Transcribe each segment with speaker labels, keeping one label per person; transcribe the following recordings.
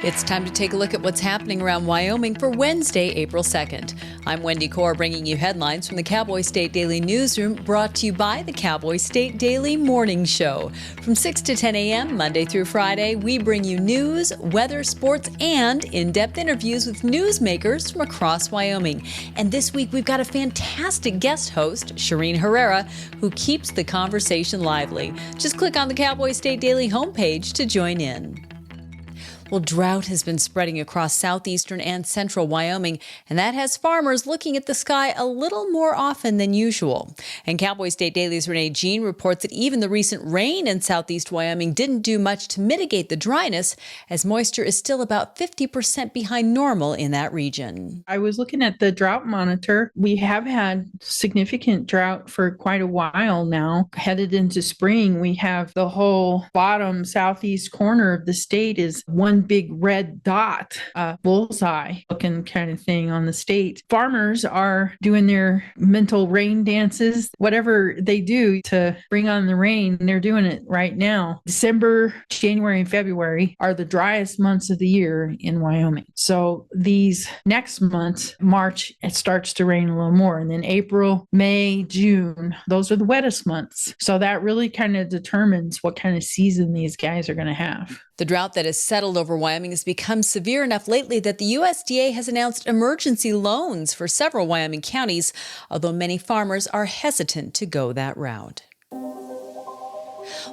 Speaker 1: It's time to take a look at what's happening around Wyoming for Wednesday, April 2nd. I'm Wendy Corr, bringing you headlines from the Cowboy State Daily newsroom, brought to you by the Cowboy State Daily Morning Show. From 6 to 10 a.m., Monday through Friday, we bring you news, weather, sports, and in-depth interviews with newsmakers from across Wyoming. And this week, we've got a fantastic guest host, Shireen Herrera, who keeps the conversation lively. Just click on the Cowboy State Daily homepage to join in. Well, drought has been spreading across southeastern and central Wyoming, and that has farmers looking at the sky a little more often than usual. And Cowboy State Daily's Renee Jean reports that even the recent rain in southeast Wyoming didn't do much to mitigate the dryness, as moisture is still about 50% behind normal in that region.
Speaker 2: I was looking at the drought monitor. We have had significant drought for quite a while now. Headed into spring, we have the whole bottom southeast corner of the state is one big red dot, bullseye looking kind of thing on the state. Farmers are doing their mental rain dances, whatever they do to bring on the rain. They're doing it right now. December, January, and February are the driest months of the year in Wyoming. So these next months, March, it starts to rain a little more. And then April, May, June, those are the wettest months. So that really kind of determines what kind of season these guys are going to have.
Speaker 1: The drought that has settled over Wyoming has become severe enough lately that the USDA has announced emergency loans for several Wyoming counties, although many farmers are hesitant to go that route.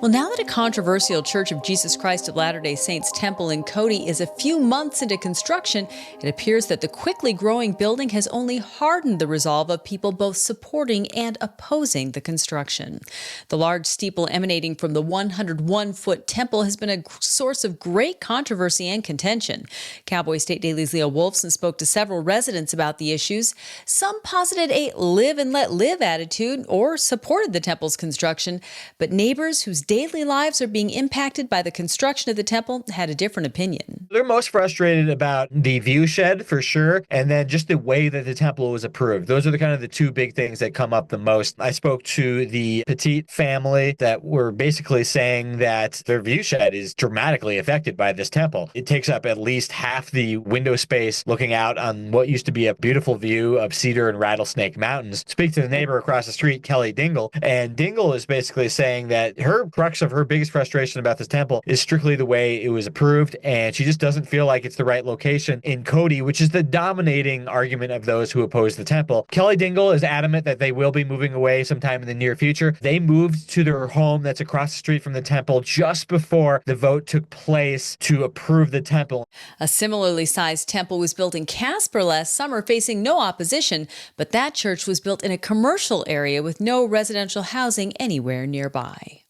Speaker 1: Well, now that a controversial Church of Jesus Christ of Latter-day Saints temple in Cody is a few months into construction, it appears that the quickly growing building has only hardened the resolve of people both supporting and opposing the construction. The large steeple emanating from the 101-foot temple has been a source of great controversy and contention. Cowboy State Daily's Leah Wolfson spoke to several residents about the issues. Some posited a live and let live attitude or supported the temple's construction, but neighbors whose daily lives are being impacted by the construction of the temple had a different opinion.
Speaker 3: They're most frustrated about the view shed, for sure, and then just the way that the temple was approved. Those are the two big things that come up the most. I spoke to the Petit family that were basically saying that their view shed is dramatically affected by this temple. It takes up at least half the window space looking out on what used to be a beautiful view of Cedar and Rattlesnake Mountains. Speak to the neighbor across the street, Kelly Dingle, and Dingle is basically saying that her crux of her biggest frustration about this temple is strictly the way it was approved, and she just doesn't feel like it's the right location in Cody, which is the dominating argument of those who oppose the temple. Kelly Dingle is adamant that they will be moving away sometime in the near future. They moved to their home that's across the street from the temple just before the vote took place to approve the temple.
Speaker 1: A similarly sized temple was built in Casper last summer, facing no opposition, but that church was built in a commercial area with no residential housing anywhere nearby.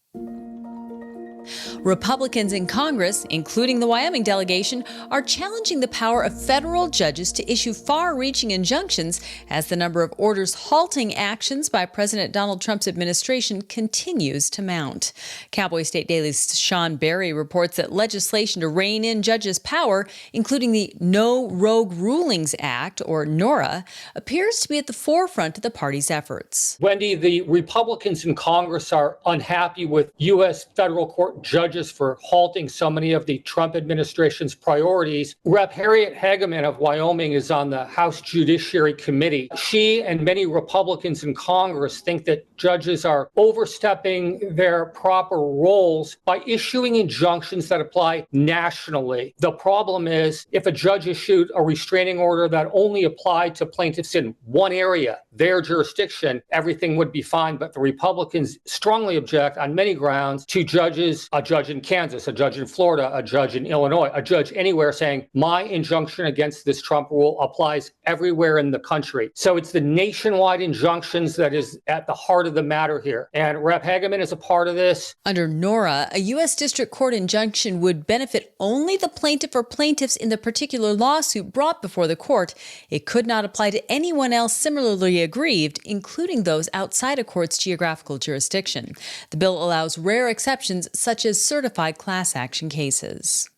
Speaker 1: Republicans in Congress, including the Wyoming delegation, are challenging the power of federal judges to issue far-reaching injunctions as the number of orders halting actions by President Donald Trump's administration continues to mount. Cowboy State Daily's Sean Berry reports that legislation to rein in judges' power, including the No Rogue Rulings Act, or NORA, appears to be at the forefront of the party's efforts.
Speaker 4: Wendy, the Republicans in Congress are unhappy with U.S. federal court judges for halting so many of the Trump administration's priorities. Rep. Harriet Hageman of Wyoming is on the House Judiciary Committee. She and many Republicans in Congress think that judges are overstepping their proper roles by issuing injunctions that apply nationally. The problem is, if a judge issued a restraining order that only applied to plaintiffs in one area, their jurisdiction, everything would be fine. But the Republicans strongly object on many grounds to judges, a judge in Kansas, a judge in Florida, a judge in Illinois, a judge anywhere saying my injunction against this Trump rule applies everywhere in the country. So it's the nationwide injunctions that is at the heart of the matter here. And Rep. Hageman is a part of this.
Speaker 1: Under NORA, a U.S. District Court injunction would benefit only the plaintiff or plaintiffs in the particular lawsuit brought before the court. It could not apply to anyone else similarly aggrieved, including those outside a court's geographical jurisdiction. The bill allows rare exceptions such as certified class action cases.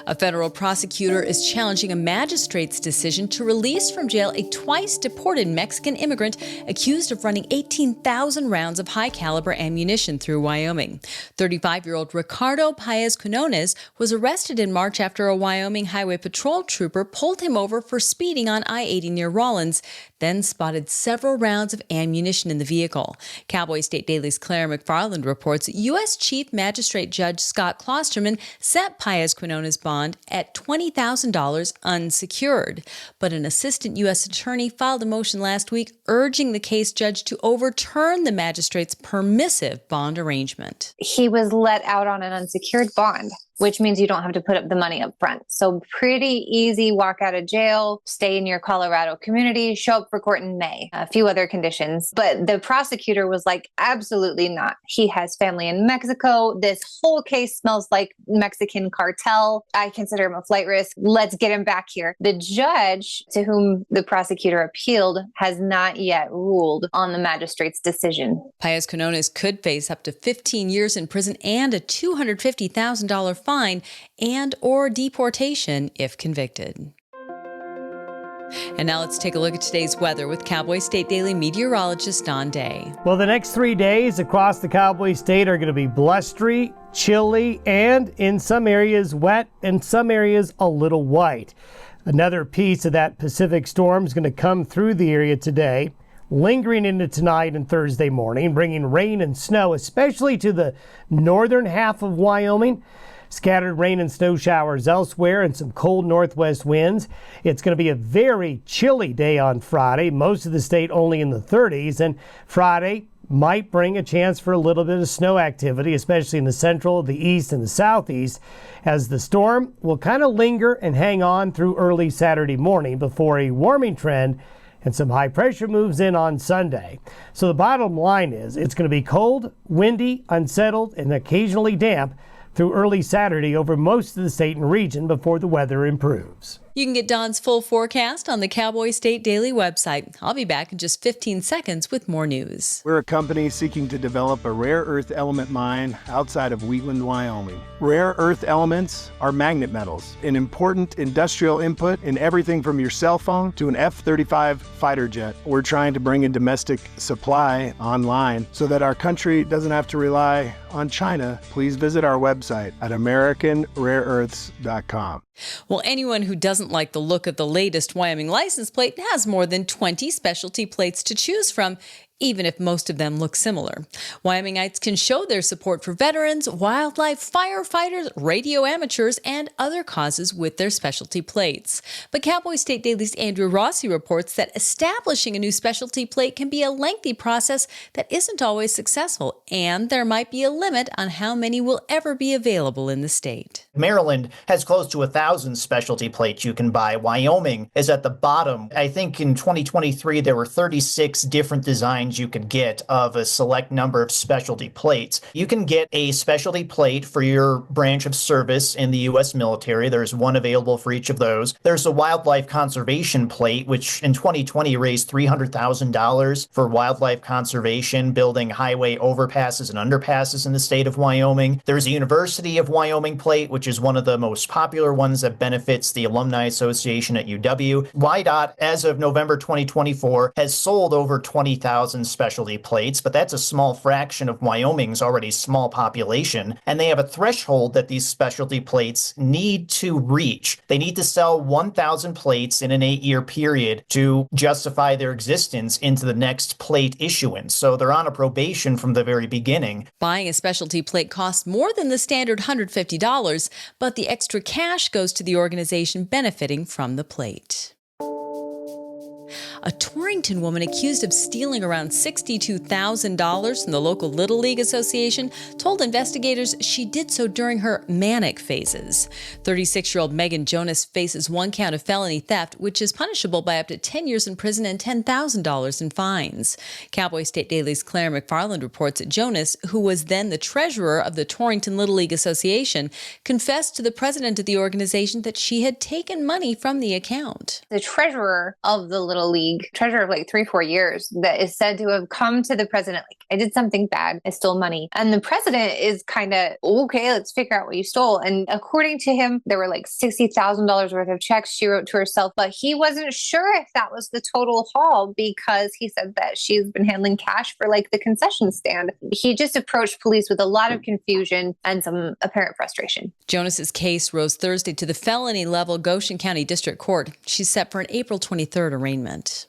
Speaker 1: A federal prosecutor is challenging a magistrate's decision to release from jail a twice-deported Mexican immigrant accused of running 18,000 rounds of high-caliber ammunition through Wyoming. 35-year-old Ricardo Paez-Quinones was arrested in March after a Wyoming Highway Patrol trooper pulled him over for speeding on I-80 near Rawlins, then spotted several rounds of ammunition in the vehicle. Cowboy State Daily's Claire McFarland reports U.S. Chief Magistrate Judge Scott Klosterman set Paez-Quinones' bond at $20,000 unsecured. But an assistant U.S. attorney filed a motion last week urging the case judge to overturn the magistrate's permissive bond arrangement.
Speaker 5: He was let out on an unsecured bond, which means you don't have to put up the money up front. So pretty easy, walk out of jail, stay in your Colorado community, show up for court in May, a few other conditions. But the prosecutor was like, absolutely not. He has family in Mexico. This whole case smells like Mexican cartel. I consider him a flight risk. Let's get him back here. The judge to whom the prosecutor appealed has not yet ruled on the magistrate's decision.
Speaker 1: Paez-Quinones could face up to 15 years in prison and a $250,000 fine and or deportation if convicted. And now let's take a look at today's weather with Cowboy State Daily meteorologist Don Day.
Speaker 6: Well, the next 3 days across the Cowboy State are going to be blustery, chilly, and in some areas wet, and some areas a little white. Another piece of that Pacific storm is going to come through the area today, lingering into tonight and Thursday morning, bringing rain and snow, especially to the northern half of Wyoming. Scattered rain and snow showers elsewhere and some cold northwest winds. It's going to be a very chilly day on Friday. Most of the state only in the 30s. And Friday might bring a chance for a little bit of snow activity, especially in the central, the east, and the southeast, as the storm will kind of linger and hang on through early Saturday morning before a warming trend and some high pressure moves in on Sunday. So the bottom line is it's going to be cold, windy, unsettled, and occasionally damp through early Saturday over most of the state and region before the weather improves.
Speaker 1: You can get Don's full forecast on the Cowboy State Daily website. I'll be back in just 15 seconds with more news.
Speaker 7: We're a company seeking to develop a rare earth element mine outside of Wheatland, Wyoming. Rare earth elements are magnet metals, an important industrial input in everything from your cell phone to an F-35 fighter jet. We're trying to bring in domestic supply online so that our country doesn't have to rely on China. Please visit our website at AmericanRareEarths.com.
Speaker 1: Well, anyone who doesn't like the look of the latest Wyoming license plate has more than 20 specialty plates to choose from, even if most of them look similar. Wyomingites can show their support for veterans, wildlife, firefighters, radio amateurs, and other causes with their specialty plates. But Cowboy State Daily's Andrew Rossi reports that establishing a new specialty plate can be a lengthy process that isn't always successful, and there might be a limit on how many will ever be available in the state.
Speaker 8: Maryland has close to 1,000 specialty plates you can buy. Wyoming is at the bottom. I think in 2023, there were 36 different designs you could get of a select number of specialty plates. You can get a specialty plate for your branch of service in the U.S. military. There's one available for each of those. There's a wildlife conservation plate, which in 2020 raised $300,000 for wildlife conservation, building highway overpasses and underpasses in the state of Wyoming. There's a University of Wyoming plate, which is one of the most popular ones that benefits the Alumni Association at UW. WYDOT, as of November 2024, has sold over 20,000 specialty plates, but that's a small fraction of Wyoming's already small population, and they have a threshold that these specialty plates need to reach. They need to sell 1,000 plates in an 8-year period to justify their existence into the next plate issuance, so they're on a probation from the very beginning.
Speaker 1: Buying a specialty plate costs more than the standard $150, but the extra cash goes to the organization benefiting from the plate. A Torrington woman accused of stealing around $62,000 from the local Little League Association told investigators she did so during her manic phases. 36-year-old Megan Jonas faces one count of felony theft, which is punishable by up to 10 years in prison and $10,000 in fines. Cowboy State Daily's Claire McFarland reports that Jonas, who was then the treasurer of the Torrington Little League Association, confessed to the president of the organization that she had taken money from the account.
Speaker 5: The treasurer of the Little Little League treasurer of like 3-4 years that is said to have come to the president like, I did something bad, I stole money. And the president is kind of, okay, let's figure out what you stole. And according to him, there were like $60,000 worth of checks she wrote to herself, but he wasn't sure if that was the total haul because he said that she's been handling cash for like the concession stand. He just approached police with a lot of confusion and some apparent frustration.
Speaker 1: Jonas's case rose Thursday to the felony level Goshen County District Court. She's set for an April 23rd arraignment.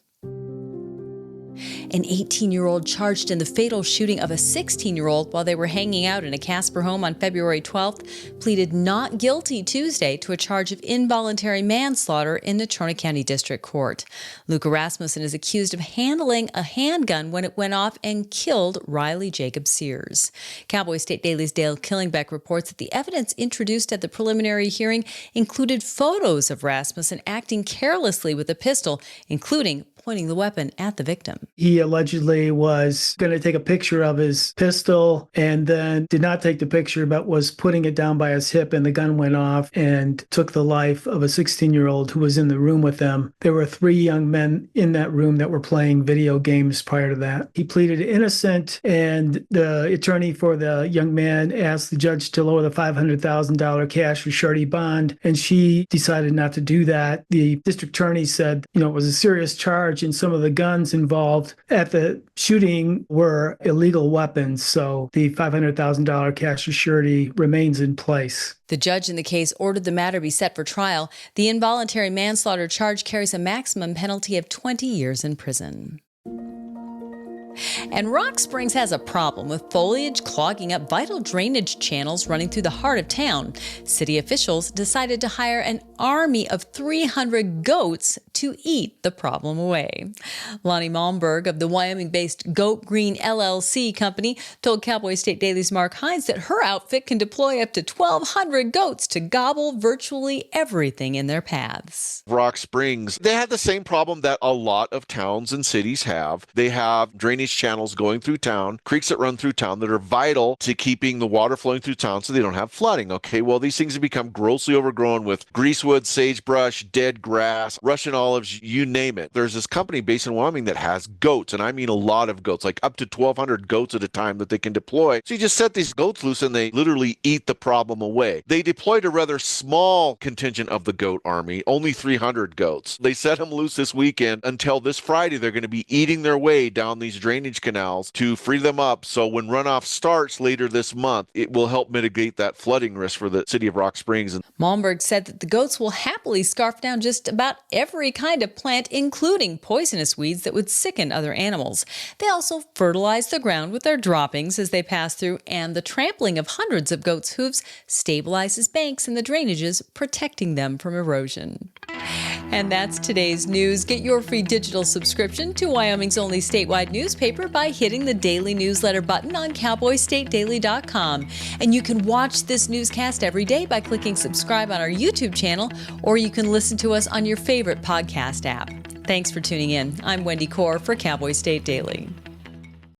Speaker 1: An 18-year-old charged in the fatal shooting of a 16-year-old while they were hanging out in a Casper home on February 12th pleaded not guilty Tuesday to a charge of involuntary manslaughter in the Trona County District Court. Luca Rasmussen is accused of handling a handgun when it went off and killed Riley Jacob Sears. Cowboy State Daily's Dale Killingbeck reports that the evidence introduced at the preliminary hearing included photos of Rasmussen acting carelessly with a pistol, including pointing the weapon at the victim.
Speaker 9: He allegedly was going to take a picture of his pistol and then did not take the picture, but was putting it down by his hip, and the gun went off and took the life of a 16-year-old who was in the room with them. There were 3 young men in that room that were playing video games prior to that. He pleaded innocent, and the attorney for the young man asked the judge to lower the $500,000 cash or surety bond, and she decided not to do that. The district attorney said, it was a serious charge, and some of the guns involved at the shooting were illegal weapons, so the $500,000 cash or surety remains in place.
Speaker 1: The judge in the case ordered the matter be set for trial. The involuntary manslaughter charge carries a maximum penalty of 20 years in prison. And Rock Springs has a problem with foliage clogging up vital drainage channels running through the heart of town. City officials decided to hire an army of 300 goats to eat the problem away. Lonnie Malmberg of the Wyoming-based Goat Green LLC company told Cowboy State Daily's Mark Hines that her outfit can deploy up to 1,200 goats to gobble virtually everything in their paths.
Speaker 10: Rock Springs, they had the same problem that a lot of towns and cities have. They have drainage channels going through town, creeks that run through town that are vital to keeping the water flowing through town so they don't have flooding. Okay, well, these things have become grossly overgrown with greasewood, sagebrush, dead grass, Russian olives, you name it. There's this company based in Wyoming that has goats, and I mean a lot of goats, like up to 1,200 goats at a time that they can deploy. So you just set these goats loose and they literally eat the problem away. They deployed a rather small contingent of the goat army, only 300 goats. They set them loose this weekend. Until this Friday, they're going to be eating their way down these drainage canals to free them up. So when runoff starts later this month, it will help mitigate that flooding risk for the city of Rock Springs.
Speaker 1: Malmberg said that the goats will happily scarf down just about every kind of plant, including poisonous weeds that would sicken other animals. They also fertilize the ground with their droppings as they pass through, and the trampling of hundreds of goats' hooves stabilizes banks and the drainages, protecting them from erosion. And that's today's news. Get your free digital subscription to Wyoming's only statewide newspaper by hitting the daily newsletter button on cowboystatedaily.com. And you can watch this newscast every day by clicking subscribe on our YouTube channel, or you can listen to us on your favorite podcast app. Thanks for tuning in. I'm Wendy Corr for Cowboy State Daily.